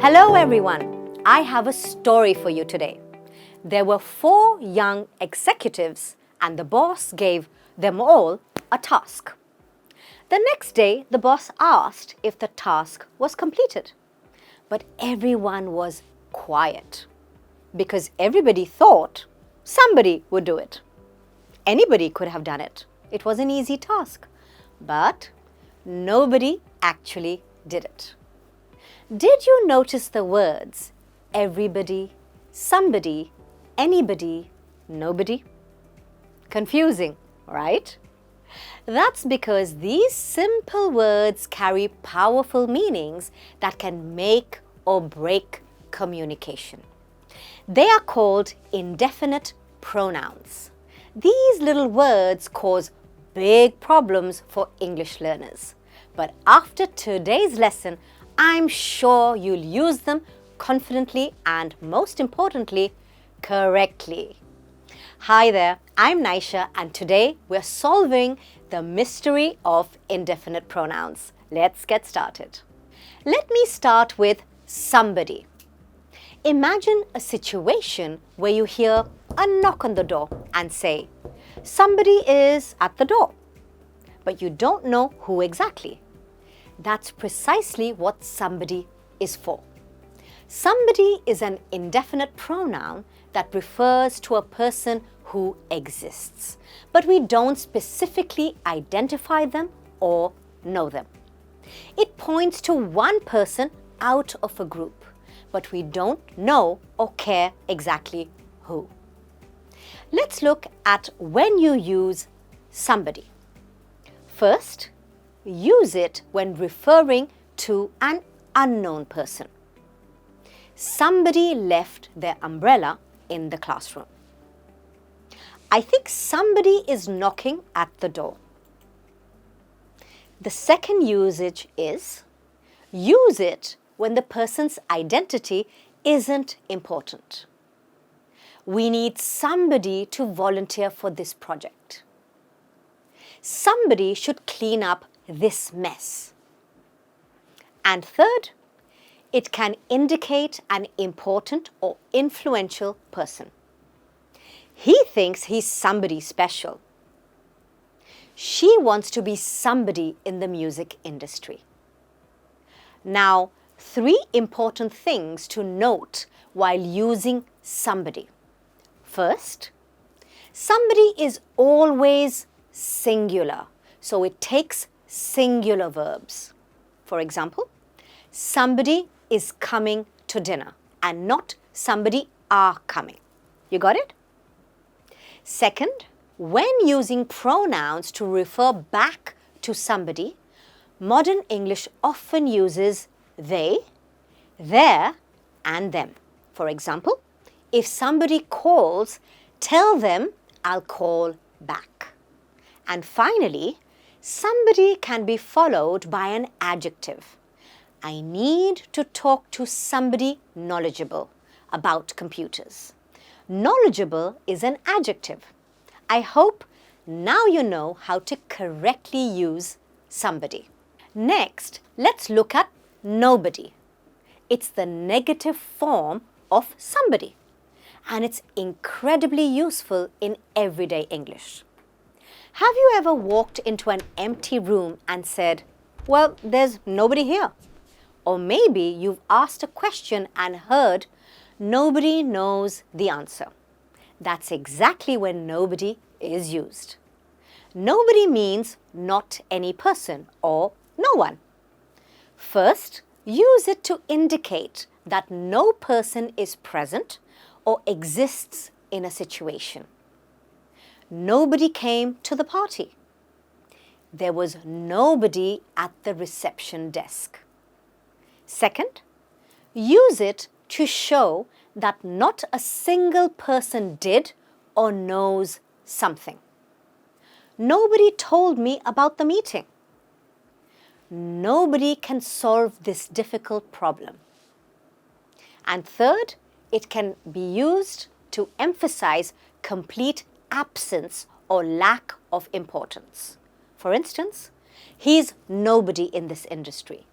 Hello everyone, I have a story for you today. There were 4 young executives and the boss gave them all a task. The next day, the boss asked if the task was completed. But everyone was quiet because everybody thought somebody would do it. Anybody could have done it. It was an easy task. But nobody actually did it. Did you notice the words everybody, somebody, anybody, nobody? Confusing, right? That's because these simple words carry powerful meanings that can make or break communication. They are called indefinite pronouns. These little words cause big problems for English learners. But after today's lesson, I'm sure you'll use them confidently and, most importantly, correctly. Hi there, I'm Naisha and today we're solving the mystery of indefinite pronouns. Let's get started. Let me start with somebody. Imagine a situation where you hear a knock on the door and say, somebody is at the door, but you don't know who exactly. That's precisely what somebody is for. Somebody is an indefinite pronoun that refers to a person who exists, but we don't specifically identify them or know them. It points to one person out of a group, but we don't know or care exactly who. Let's look at when you use somebody. First, use it when referring to an unknown person. Somebody left their umbrella in the classroom. I think somebody is knocking at the door. The second usage is use it when the person's identity isn't important. We need somebody to volunteer for this project. Somebody should clean up this mess. And third, it can indicate an important or influential person. He thinks he's somebody special. She wants to be somebody in the music industry. Now, 3 important things to note while using somebody. First, somebody is always singular, so it takes singular verbs. For example, somebody is coming to dinner and not somebody are coming. You got it? Second, when using pronouns to refer back to somebody, modern English often uses they, their, and them. For example, if somebody calls, tell them I'll call back. And finally, somebody can be followed by an adjective. I need to talk to somebody knowledgeable about computers. Knowledgeable is an adjective. I hope now you know how to correctly use somebody. Next, let's look at nobody. It's the negative form of somebody, and it's incredibly useful in everyday English. Have you ever walked into an empty room and said, well, there's nobody here? Or maybe you've asked a question and heard, nobody knows the answer. That's exactly when nobody is used. Nobody means not any person or no one. First, use it to indicate that no person is present or exists in a situation. Nobody came to the party. There was nobody at the reception desk. Second, use it to show that not a single person did or knows something. Nobody told me about the meeting. Nobody can solve this difficult problem. And third, it can be used to emphasize complete absence or lack of importance. For instance, He's nobody in this industry.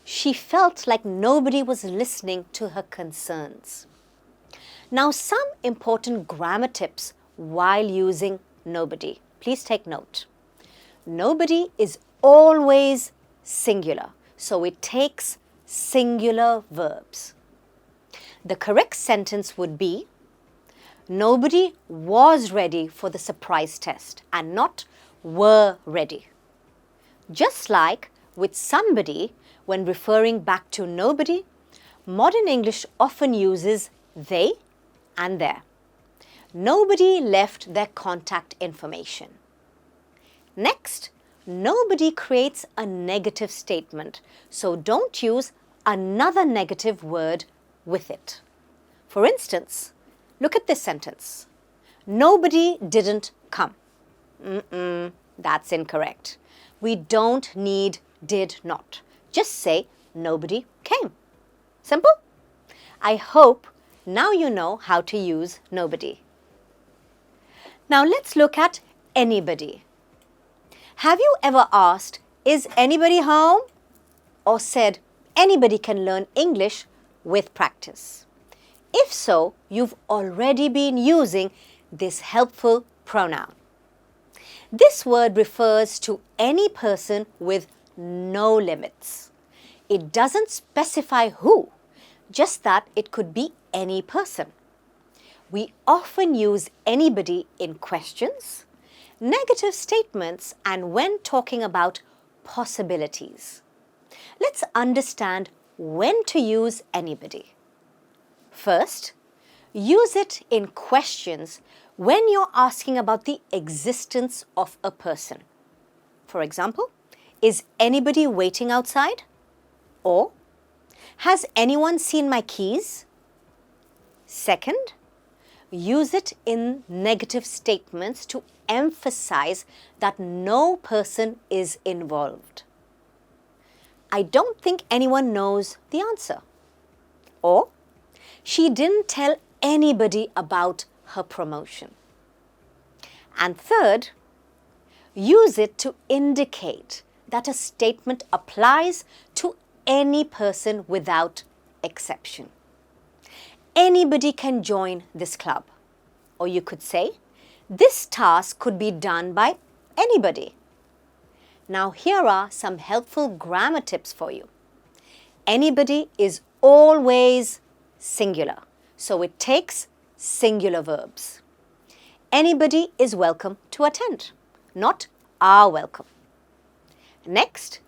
She felt like nobody was listening to her concerns. Now, some important grammar tips while using nobody. Please take note. Nobody is always singular, so it takes singular verbs. The correct sentence would be, nobody was ready for the surprise test, and not were ready. Just like with somebody, when referring back to nobody, modern English often uses they and their. Nobody left their contact information. Next, nobody creates a negative statement, so don't use another negative word with it. For instance, look at this sentence. Nobody didn't come. That's incorrect. We don't need did not. Just say nobody came. Simple? I hope now you know how to use nobody. Now let's look at anybody. Have you ever asked, is anybody home? Or said, anybody can learn English with practice? If so, you've already been using this helpful pronoun. This word refers to any person with no limits. It doesn't specify who, just that it could be any person. We often use anybody in questions, negative statements, and when talking about possibilities. Let's understand when to use anybody. First, use it in questions when you're asking about the existence of a person. For example, is anybody waiting outside? Or, has anyone seen my keys? Second, use it in negative statements to emphasize that no person is involved. I don't think anyone knows the answer. Or, she didn't tell anybody about her promotion. And third, use it to indicate that a statement applies to any person without exception. Anybody can join this club. Or you could say, this task could be done by anybody. Now here are some helpful grammar tips for you. Anybody is always singular, so it takes singular verbs. Anybody is welcome to attend, not are welcome. Next,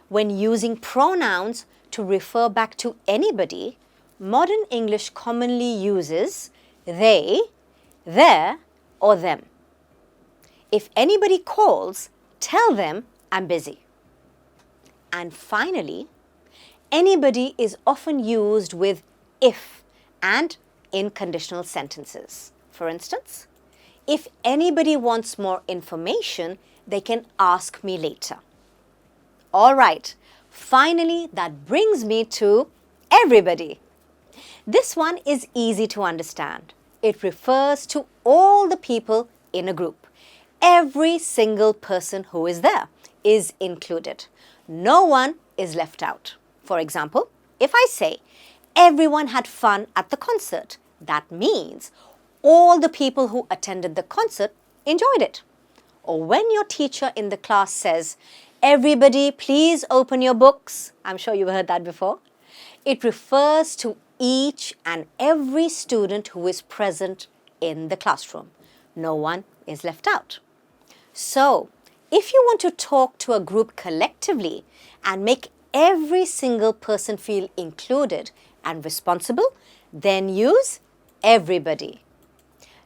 when using pronouns to refer back to anybody, modern English commonly uses they, their, or them. If anybody calls, tell them I'm busy. And finally, anybody is often used with if and in conditional sentences. For instance, if anybody wants more information, they can ask me later. All right, finally, that brings me to everybody. This one is easy to understand. It refers to all the people in a group. Every single person who is there is included. No one is left out. For example, if I say, everyone had fun at the concert, that means all the people who attended the concert enjoyed it. Or when your teacher in the class says, everybody please open your books, I'm sure you've heard that before, it refers to each and every student who is present in the classroom. No one is left out. So, if you want to talk to a group collectively and make every single person feel included and responsible, then use everybody.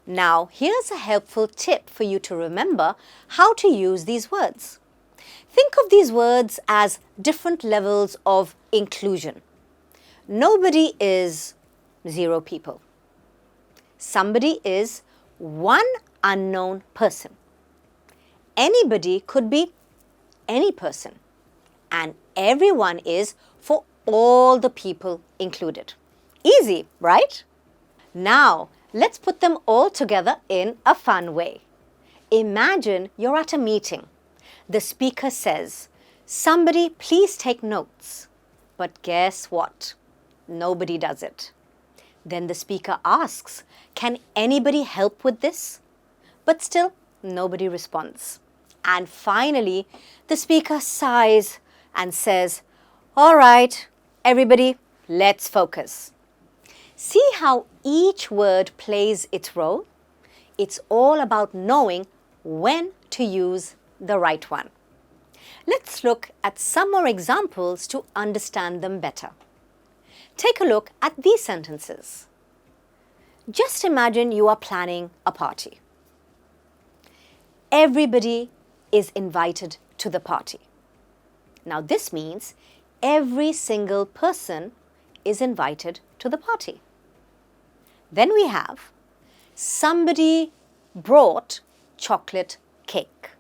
Now, here's a helpful tip for you to remember how to use these words. Think of these words as different levels of inclusion. Nobody is 0 people. Somebody is one unknown person. Anybody could be any person. And everyone is for all the people included. Easy, right? Now, let's put them all together in a fun way. Imagine you're at a meeting. the speaker says, "Somebody please take notes." But guess what? Nobody does it. Then the speaker asks, "Can anybody help with this?" But still, nobody responds. And finally, the speaker sighs and says, "All right, everybody, let's focus." See how each word plays its role? It's all about knowing when to use the right one. Let's look at some more examples to understand them better. Take a look at these sentences. Just imagine you are planning a party. Everybody is invited to the party. Now this means every single person is invited to the party. Then we have, somebody brought chocolate cake.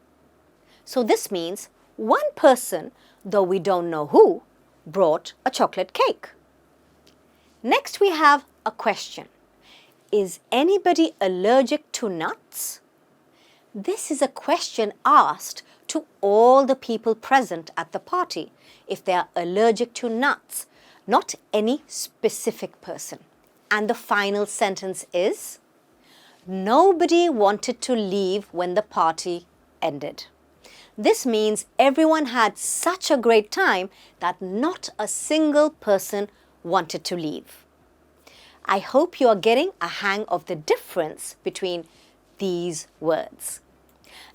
So this means one person, though we don't know who, brought a chocolate cake. Next we have a question. Is anybody allergic to nuts? This is a question asked to all the people present at the party if they are allergic to nuts, not any specific person. And the final sentence is, nobody wanted to leave when the party ended. This means everyone had such a great time that not a single person wanted to leave. I hope you are getting a hang of the difference between these words.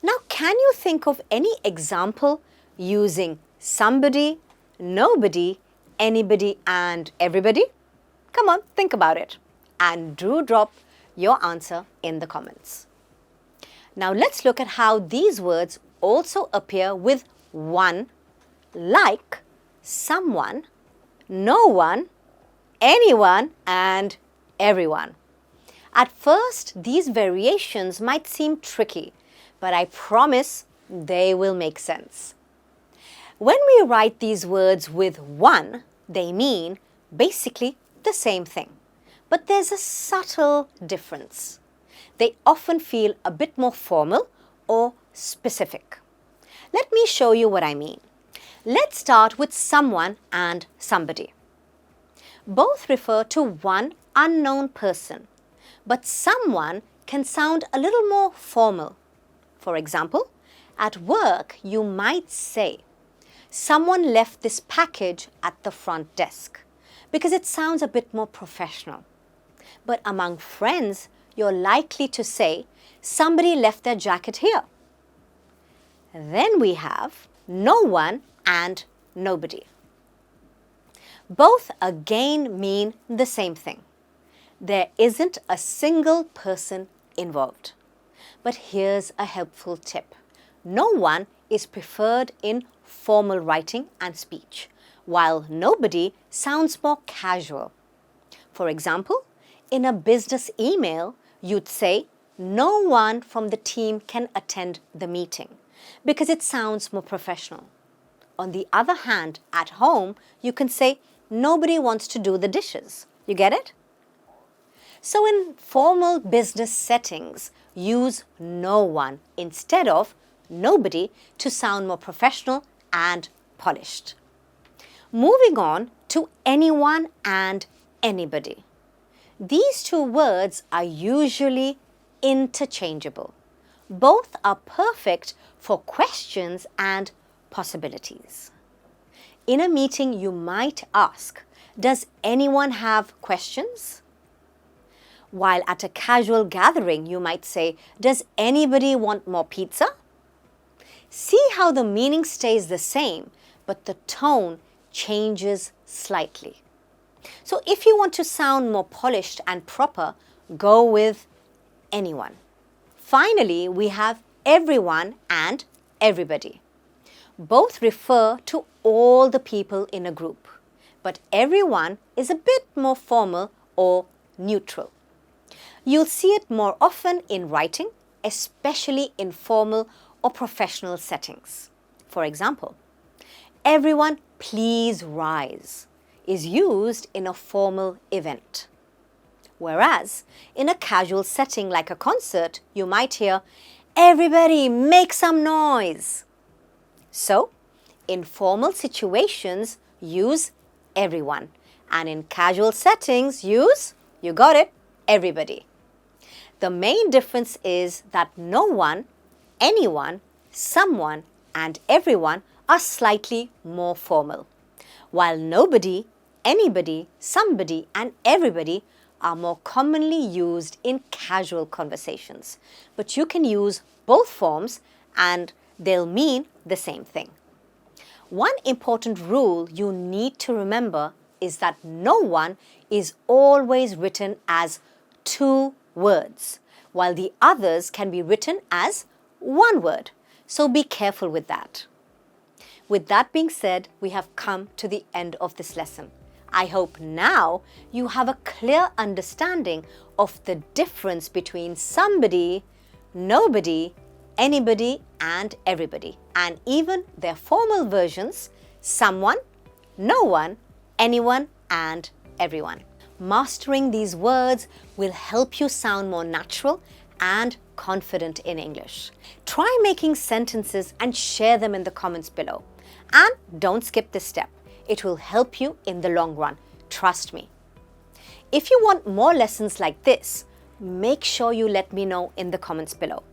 Now, can you think of any example using somebody, nobody, anybody, and everybody? Come on, think about it. And do drop your answer in the comments. Now, let's look at how these words also appear with one, like, someone, no one, anyone, and everyone. At first, these variations might seem tricky, but I promise they will make sense. When we write these words with one, they mean basically the same thing. But there's a subtle difference. They often feel a bit more formal or specific. Let me show you what I mean. Let's start with someone and somebody. Both refer to one unknown person, but someone can sound a little more formal. For example, at work you might say, "Someone left this package at the front desk," because it sounds a bit more professional. But among friends, you're likely to say, "Somebody left their jacket here." Then we have no one and nobody. Both again mean the same thing. There isn't a single person involved. But here's a helpful tip. No one is preferred in formal writing and speech, while nobody sounds more casual. For example, in a business email, you'd say, "No one from the team can attend the meeting," because it sounds more professional. On the other hand, at home, you can say, "Nobody wants to do the dishes." You get it? So in formal business settings, use no one instead of nobody to sound more professional and polished. Moving on to anyone and anybody. These two words are usually interchangeable. Both are perfect for questions and possibilities. In a meeting, you might ask, "Does anyone have questions?" While at a casual gathering, you might say, "Does anybody want more pizza?" See how the meaning stays the same, but the tone changes slightly. So if you want to sound more polished and proper, go with anyone. Finally, we have everyone and everybody. Both refer to all the people in a group, but everyone is a bit more formal or neutral. You'll see it more often in writing, especially in formal or professional settings. For example, "Everyone please rise" is used in a formal event. Whereas, in a casual setting like a concert, you might hear, "Everybody make some noise." So, in formal situations, use everyone. And in casual settings, use, you got it, everybody. The main difference is that no one, anyone, someone, and everyone are slightly more formal, while nobody, anybody, somebody, and everybody are more commonly used in casual conversations. But you can use both forms and they'll mean the same thing. One important rule you need to remember is that no one is always written as two words, while the others can be written as one word. So be careful with that. With that being said, we have come to the end of this lesson. I hope now you have a clear understanding of the difference between somebody, nobody, anybody, and everybody, and even their formal versions, someone, no one, anyone, and everyone. Mastering these words will help you sound more natural and confident in English. Try making sentences and share them in the comments below. And don't skip this step. It will help you in the long run. Trust me. If you want more lessons like this, make sure you let me know in the comments below.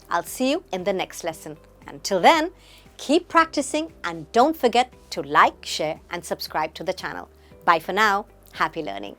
I'll see you in the next lesson. Until then, keep practicing and don't forget to like, share, and subscribe to the channel. Bye for now. Happy learning.